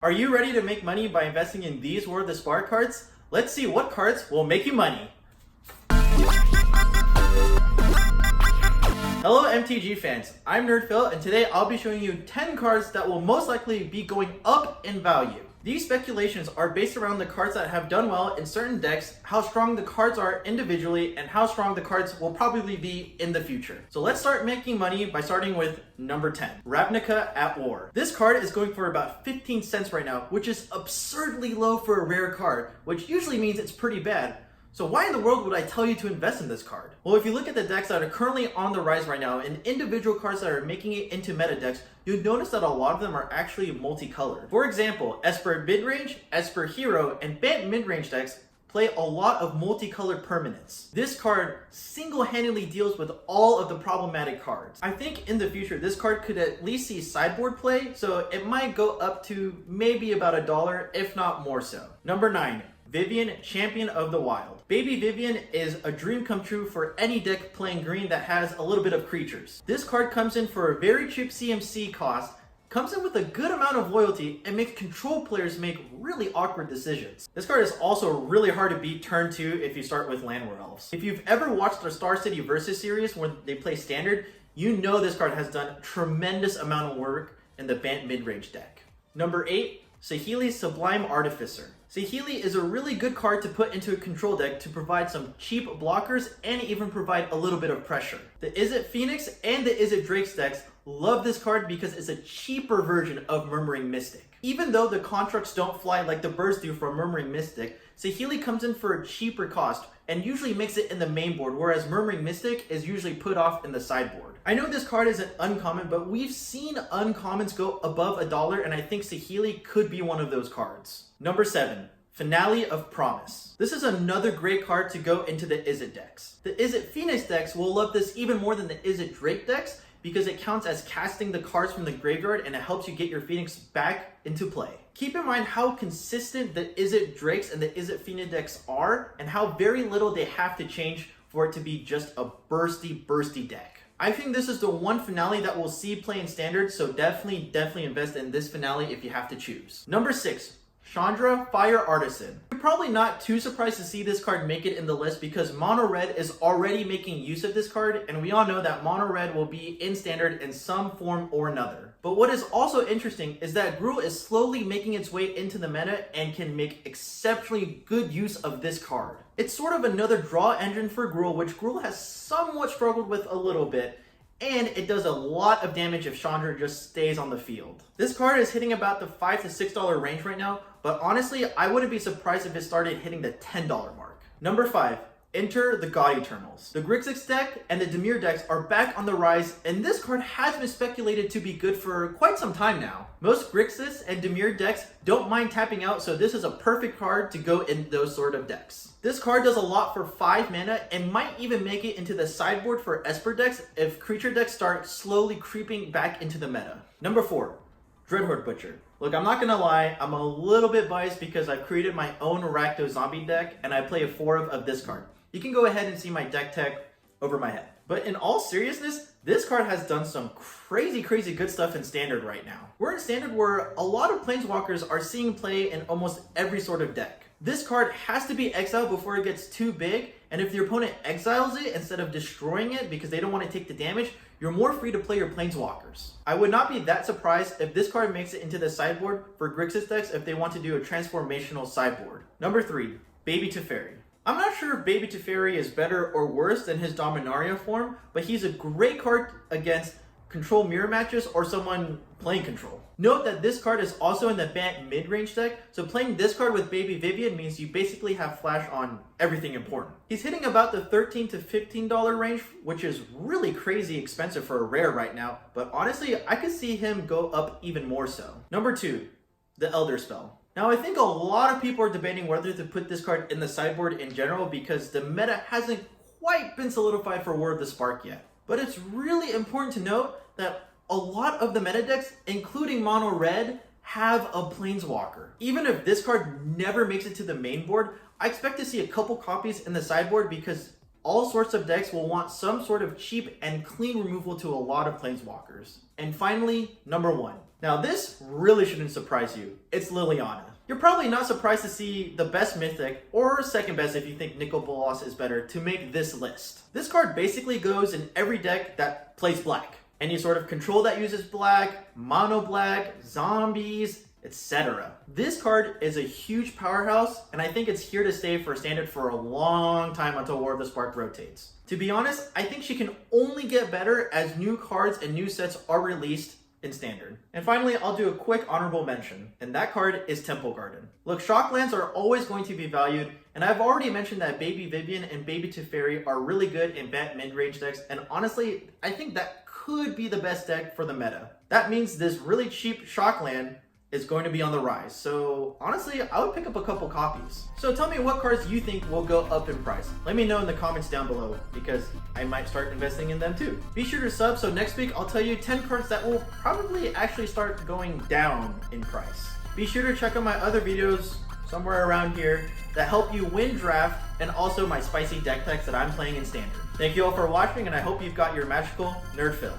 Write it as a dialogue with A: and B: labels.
A: Are you ready to make money by investing in these War of the Spark cards? Let's see what cards will make you money. Hello MTG fans, I'm NerdPhil and today I'll be showing you 10 cards that will most likely be going up in value. These speculations are based around the cards that have done well in certain decks, how strong the cards are individually, and how strong the cards will probably be in the future. So let's start making money by starting with number 10, Ravnica at War. This card is going for about 15 cents right now, which is absurdly low for a rare card, which usually means it's pretty bad. So why in the world would I tell you to invest in this card? Well, if you look at the decks that are currently on the rise right now and individual cards that are making it into meta decks, you'll notice that a lot of them are actually multicolored. For example, Esper midrange, Esper hero, and Bant midrange decks play a lot of multicolored permanents. This card single-handedly deals with all of the problematic cards. I think in the future, this card could at least see sideboard play, so it might go up to maybe about $1, if not more so. Number 9. Vivienne, Champion of the Wild. Baby Vivienne is a dream come true for any deck playing green that has a little bit of creatures. This card comes in for a very cheap CMC cost, comes in with a good amount of loyalty, and makes control players make really awkward decisions. This card is also really hard to beat turn 2 if you start with Landward Elves. If you've ever watched the Star City Versus series when they play Standard, you know this card has done a tremendous amount of work in the Bant midrange deck. Number 8, Healy Sublime Artificer. Healy is a really good card to put into a control deck to provide some cheap blockers and even provide a little bit of pressure. The Is It Phoenix and the Is It Drake's decks love this card because it's a cheaper version of Murmuring Mystic. Even though the constructs don't fly like the birds do from Murmuring Mystic, Healy comes in for a cheaper cost and usually makes it in the main board, whereas Murmuring Mystic is usually put off in the sideboard. I know this card isn't uncommon, but we've seen uncommons go above $1, and I think Healy could be one of those cards. Number 7, Finale of Promise. This is another great card to go into the Is It decks. The Is It Phoenix decks will love this even more than the Is It Drake decks because it counts as casting the cards from the graveyard and it helps you get your Phoenix back into play. Keep in mind how consistent the Is It Drakes and the Is It Phoenix decks are and how very little they have to change for it to be just a bursty deck. I think this is the one finale that we'll see play in Standard, so definitely invest in this finale if you have to choose. Number 6, Shondra, Fire Artisan. You're probably not too surprised to see this card make it in the list because Mono Red is already making use of this card, and we all know that Mono Red will be in Standard in some form or another. But what is also interesting is that Gruul is slowly making its way into the meta and can make exceptionally good use of this card. It's sort of another draw engine for Gruul, which Gruul has somewhat struggled with a little bit, and it does a lot of damage if Shondra just stays on the field. This card is hitting about the $5 to $6 range right now, but honestly, I wouldn't be surprised if it started hitting the $10 mark. Number 5, enter the God Eternals. The Grixis deck and the Dimir decks are back on the rise, and this card has been speculated to be good for quite some time now. Most Grixis and Dimir decks don't mind tapping out, so this is a perfect card to go in those sort of decks. This card does a lot for 5 mana and might even make it into the sideboard for Esper decks if creature decks start slowly creeping back into the meta. Number 4, Dreadword Butcher. Look, I'm not gonna lie, I'm a little bit biased because I've created my own Rakdos zombie deck and I play a 4 of this card. You can go ahead and see my deck tech over my head. But in all seriousness, this card has done some crazy good stuff in Standard right now. We're in Standard where a lot of Planeswalkers are seeing play in almost every sort of deck. This card has to be exiled before it gets too big, and if your opponent exiles it instead of destroying it because they don't want to take the damage, you're more free to play your Planeswalkers. I would not be that surprised if this card makes it into the sideboard for Grixis decks if they want to do a transformational sideboard. Number 3, Baby Teferi. I'm not sure if Baby Teferi is better or worse than his Dominaria form, but he's a great card against control mirror matches or someone playing control. Note that this card is also in the Bant mid-range deck, so playing this card with Baby Vivienne means you basically have flash on everything important. He's hitting about the $13 to $15 range, which is really crazy expensive for a rare right now, but honestly, I could see him go up even more so. Number 2, the Elder Spell. Now, I think a lot of people are debating whether to put this card in the sideboard in general because the meta hasn't quite been solidified for War of the Spark yet. But it's really important to note that a lot of the meta decks, including Mono Red, have a Planeswalker. Even if this card never makes it to the main board, I expect to see a couple copies in the sideboard because All sorts of decks will want some sort of cheap and clean removal to a lot of planeswalkers. And finally, number 1. Now this really shouldn't surprise you. It's Lilliana. You're probably not surprised to see the best mythic, or second best if you think Nikka is better, to make this list. This card basically goes in every deck that plays black. Any sort of control that uses black, mono black, zombies, etc. This card is a huge powerhouse, and I think it's here to stay for Standard for a long time until War of the Spark rotates. To be honest, I think she can only get better as new cards and new sets are released in Standard. And finally, I'll do a quick honorable mention, and that card is Temple Garden. Look, shocklands are always going to be valued, and I've already mentioned that Baby Vivienne and Baby Ferry are really good in bat mid-range decks, and honestly, I think that could be the best deck for the meta. That means this really cheap shockland is going to be on the rise. So honestly, I would pick up a couple copies. So tell me what cards you think will go up in price. Let me know in the comments down below because I might start investing in them too. Be sure to sub so next week I'll tell you 10 cards that will probably actually start going down in price. Be sure to check out my other videos somewhere around here that help you win draft and also my spicy deck decks that I'm playing in Standard. Thank you all for watching and I hope you've got your magical nerd fill.